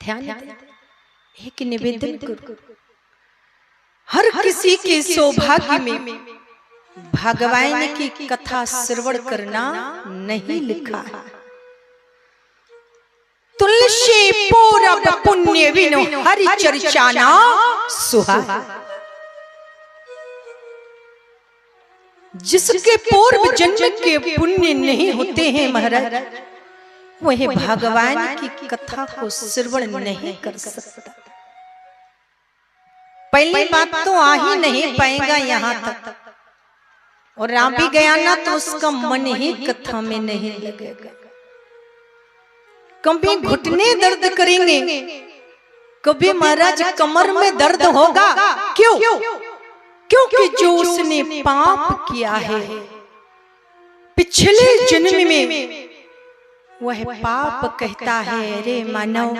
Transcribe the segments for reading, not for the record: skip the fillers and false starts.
ध्यान एक निवेदन करो, हर किसी के सौभाग्य में भगवान की कथा श्रवण करना नहीं लिखा है। तुलसी पूरब पुण्य विनो हरि चर्चाना सुहा। जिसके पूर्व जन्म के पुण्य नहीं होते हैं महाराज, वह भगवान की कथा को श्रवण नहीं कर सकता। पहली बात तो आ ही नहीं पाएगा यहाँ तक, और आ भी गया ना तो उसका मन ही कथा में नहीं लगेगा। कभी घुटने दर्द करेंगे, कभी महाराज कमर में दर्द होगा। क्यों? क्योंकि जो उसने पाप किया है पिछले जन्म में, वह पाप कहता है रे मानव,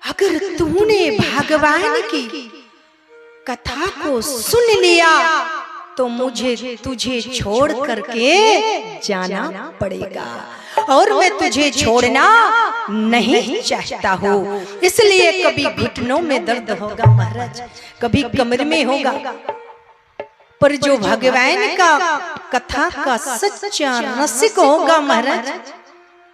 अगर तूने भगवान की कथा को सुन लिया तो मुझे तुझे छोड़ करके जाना पड़ेगा, और मैं तुझे छोड़ना नहीं चाहता हूँ। इसलिए कभी घुटनों में दर्द होगा महाराज, कभी कमर में होगा, पर जो भगवान का कथा का सच्चा रसिक होगा महाराज,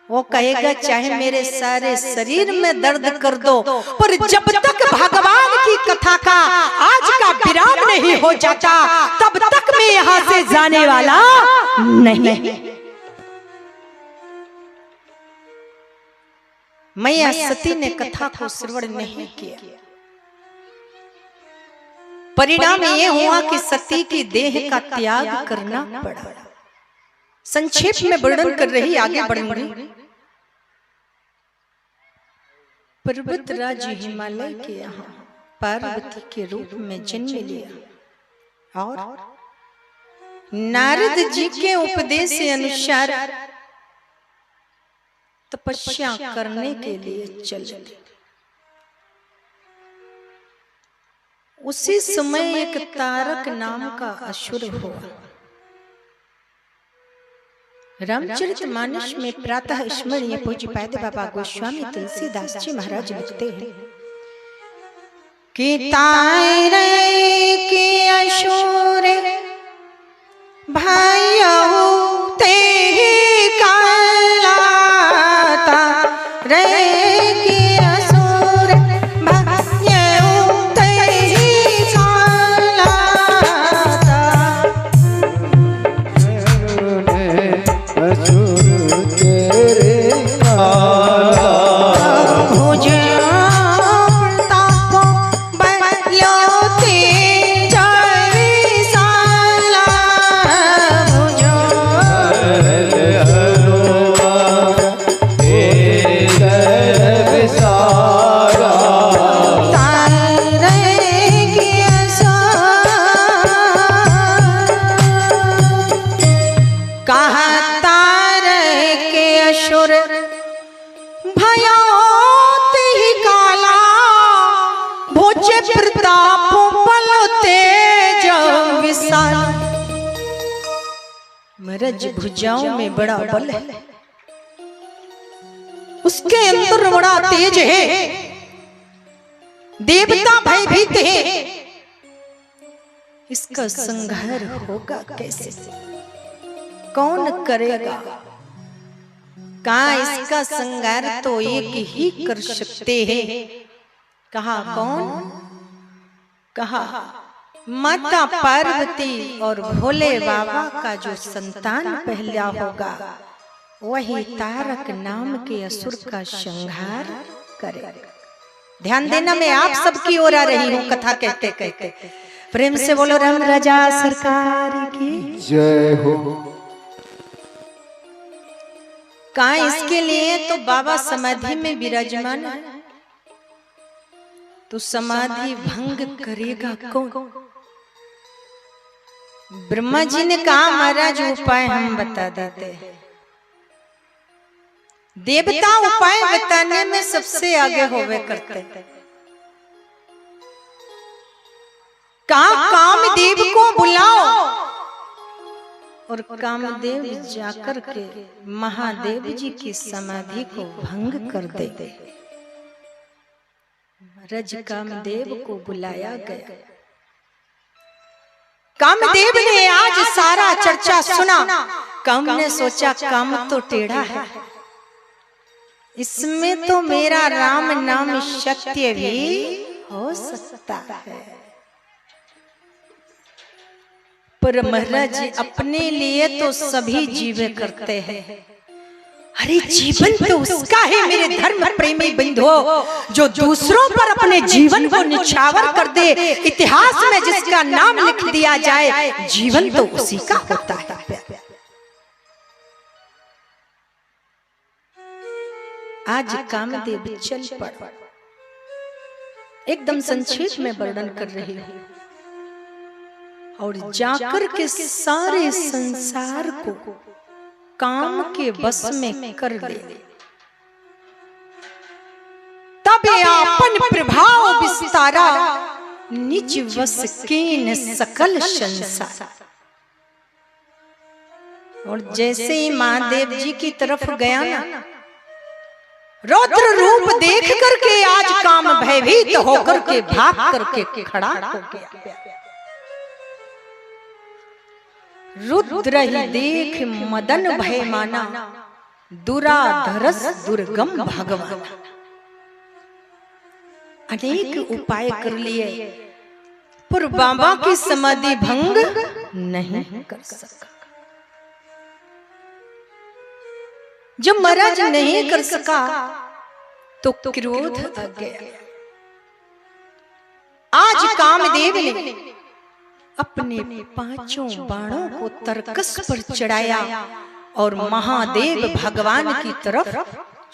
वो कहेगा चाहे मेरे सारे शरीर में दर्द कर दो, पर जब तक भगवान की कथा का आज का विराम नहीं हो जाता तब तक मैं यहाँ से जाने वाला नहीं। मैया सती ने कथा को श्रवण नहीं किया, परिणाम ये हुआ कि सती की देह का त्याग करना पड़ा। संक्षेप में वर्णन कर रही, आगे बढ़ूंगी। पर्वतराज हिमालय के यहाँ पार्वती के रूप में जन्म लिया और नारद जी के उपदेश के अनुसार तपस्या करने के लिए चले। उसी समय एक तारक नाम का असुर हुआ। रामचरितमानस में प्रातः स्मरणीय पूज्यपाद बाबा गोस्वामी तुलसीदास जी महाराज लिखते हैं कि तारे के असुर भाइयों ते काला तारे के असुर भाइयों ते काला महाराज भुजाओं में बड़ा बल है, उसके अंदर बड़ा तेज है, देवता भयभीत है। इसका संहार होगा कैसे? कौन करेगा? कहा इसका संहार तो एक ही कर सकते हैं। कहा कौन? कहा माता पार्वती और भोले बाबा का जो संतान पहला होगा वही तारक नाम के असुर का संहार करेगा। ध्यान देना, मैं आप सबकी ओर आ रही हूँ कथा कहते कहते। प्रेम से बोलो राम राजा सरकार की जय हो। कहा इसके लिए तो बाबा समाधि में विराजमान है, तो समाधि भंग करेगा कौन? ब्रह्मा जी ने कहा महाराज उपाय हम बता देते हैं। देवता उपाय बताने में सबसे आगे होवे करते। कहा कामदेव को बुलाओ, और कामदेव जाकर के महादेव जी की समाधि को भंग कर दे। रज कामदेव को बुलाया गया। कामदेव ने आज सारा चर्चा सुना। काम ने सोचा काम तो टेढ़ा है, इसमें तो मेरा राम नाम सत्य भी हो सकता है। पर महाराज जी अपने लिए तो सभी जीवे करते हैं। अरे जीवन तो उसका है मेरे धर्म प्रेमी बंधुओं, जो दूसरों पर अपने जीवन को निछावर कर दे। इतिहास में जिसका नाम लिख दिया जाए, जीवन तो उसी का होता है। आज कामदेव चल पड़, एकदम संक्षेप में वर्णन कर रही हूं, और जाकर के सारे संसार को काम के बस में कर दे। तब आपन प्रभाव विस्तारा, निज वस कीन सकल संसार। और जैसे ही महादेव जी की तरफ गया ना, रौद्र रूप देख करके आज काम भयभीत होकर के भाग करके खड़ा हो गया। रुद्र ही देख मदन भय माना, दुराधरस दुर्गम भगवान। अनेक उपाय कर लिए, पर बाबा की समाधि भंग नहीं कर सका। जब महाराज नहीं कर सका तो क्रोध आ गया। आज कामदेव ने अपने पांचों बाणों को तरकस पर चढ़ाया और महादेव भगवान की तरफ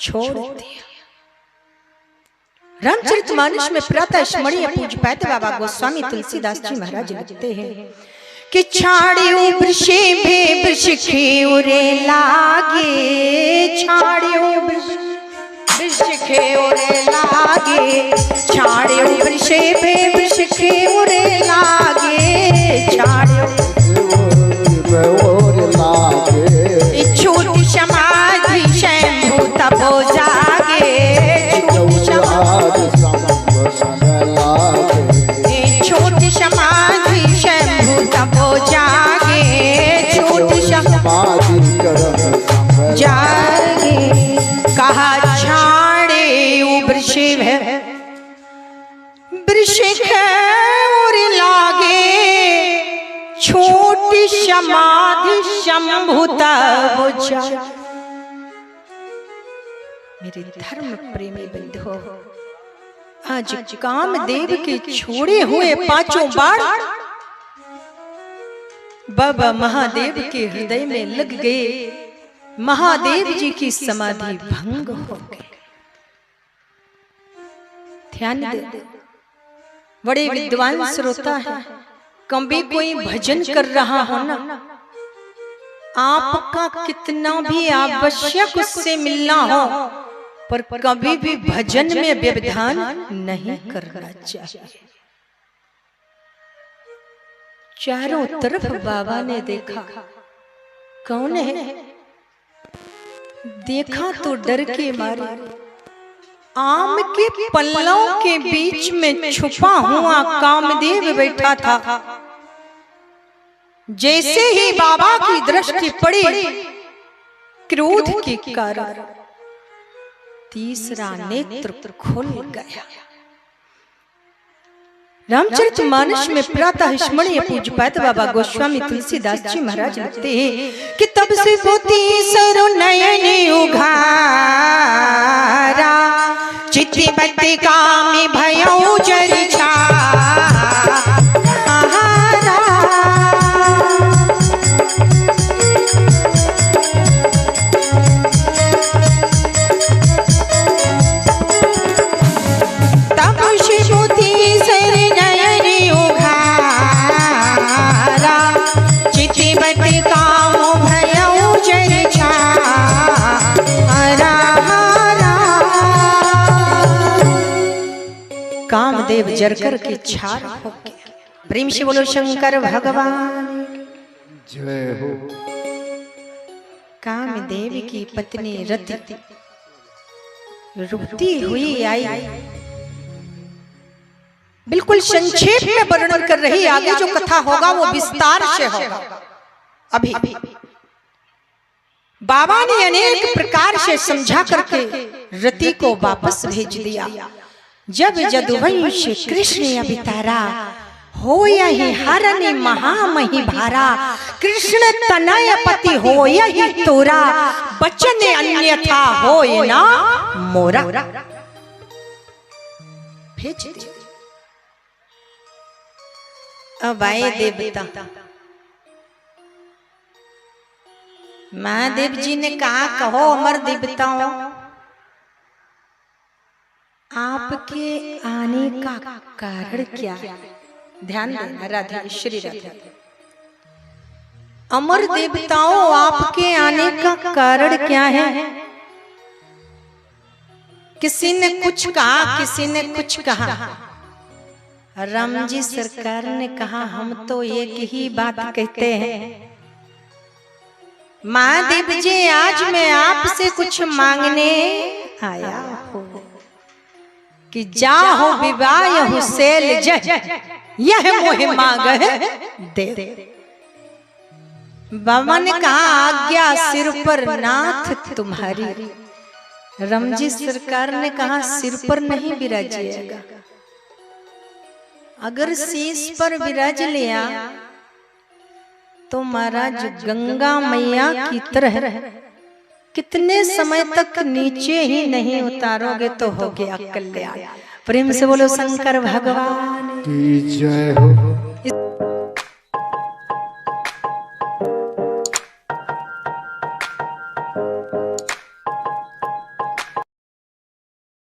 छोड़ दिया। रामचरितमानस में प्रातः स्मरणीय पूज्यपाद बाबा गोस्वामी तुलसीदास जी महाराज लिखते हैं कि छाड़ियो वृषे भे वृष खे उरे लागे, छाड़ियो वृष खे उरे लागे, छाड़ियो वृषे भे वृष खे उरे लागे, छाड़ियो उरे लागे, छोटी समाधि शंभु तपो जागे, छोटी समाधि छोटी समाधि शंभु तपो जागे, छोटी समाधि जागे। कहा छाड़े वृषभ वृषिक और लागे, छोटी समाधि शंभु तपो जागे। मेरे धर्म प्रेमी बंधुओं, आज कामदेव के छोड़े हुए पांचों बाण बाबा महादेव के हृदय में लग गए। महादेव जी की समाधि भंग हो गई। ध्यान दे, बड़े विद्वान श्रोता है, कभी कोई भजन कर रहा हो ना, आपका कितना भी आवश्यक उससे मिलना हो, पर कभी भी भजन में व्यवधान नहीं करना चाहिए। चारों तरफ बाबा ने देखा, कौन है? देखा तो डर के मारे आम के पल्लों के बीच में छुपा हुआ कामदेव बैठा था। जैसे ही बाबा की दृष्टि पड़ी, क्रोध के कारण तीसरा नेत्र खुल गया। रामचरितमानस में प्रातः स्मरणीय पूज्यपाद बाबा गोस्वामी तुलसीदास जी महाराज लिखते हैं कि तब से वो तीसरो नयन उघारा, चित्ती बत्ती कामी भयौ जरि छारा। कामदेव जरकर के छार हो गया। प्रेम से बोलो शंकर भगवान जय हो। कामदेव की पत्नी रति रुकती हुई आई बिल्कुल संक्षेप में वर्णन कर रही, आगे जो कथा होगा वो विस्तार से होगा। अभी बाबा ने अनेक प्रकार से समझा करके रति को वापस भेज दिया। जब यदुवंश कृष्ण अवतारा हो यही हरनि महामही भारा, कृष्ण तनय पति हो यही तोरा, बचन अन्यथा होय ना मोरा। भेज दिया। अब आए देवता। महादेव जी ने कहा, कहो अमर देवताओं, आपके आने का कारण क्या है? ध्यान देना, राधे श्री राधे। अमर देवताओं, आपके आने का कारण क्या है? किसी ने कुछ कहा, किसी ने कुछ कहा। राम जी सरकार ने कहा, हम तो एक ही बात कहते हैं, महादेव जी आज मैं आपसे कुछ मांगने आया हूं कि जाहो विवाह सेल जय, यह मोहे मांग दे। बाबा ने कहा, आज्ञा सिर पर नाथ तुम्हारी। रमजी सरकार ने कहा, सिर पर नहीं विराजिएगा, अगर शीश पर विराज लिया तो महाराज गंगा मैया की तरह कितने समय तक नीचे ही नहीं उतारोगे तो हो गया कल्याण। प्रेम से बोलो शंकर भगवान की जय हो।